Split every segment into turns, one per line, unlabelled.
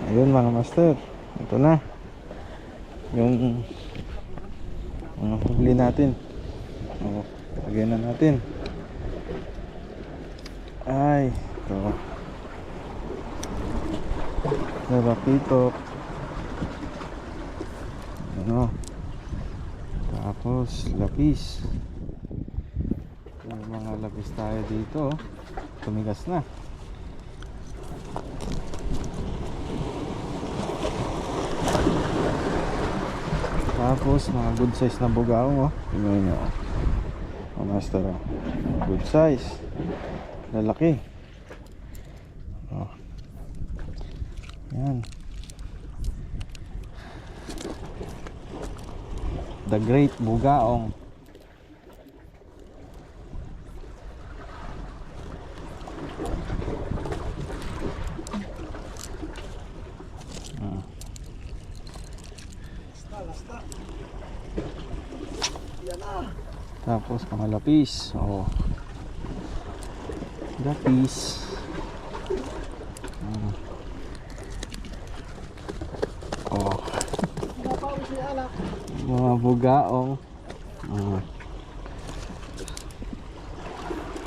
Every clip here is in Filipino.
Ayun mga master, ito na yung mga huli natin. Lagyan na natin. Ay, ito Larapitok. Ano, tapos lapis. Yung mga lapis tayo dito, tumigas na. Tapos mga good size na bugaong, tingnan nyo, master, good size, lalaki. Yan, the great bugaong. Tapos mga lapis, lapis. Mga bugaong,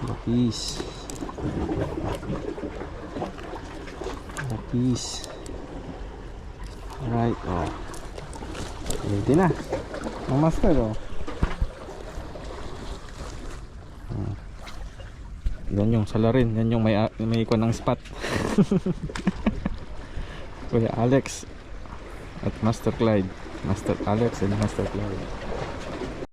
lapis, lapis. Right, ready na ang master. Yan yung salarin, yan yung may ikon ng spot. Kuya Alex at Master Clyde, Master Alex and Master Clyde.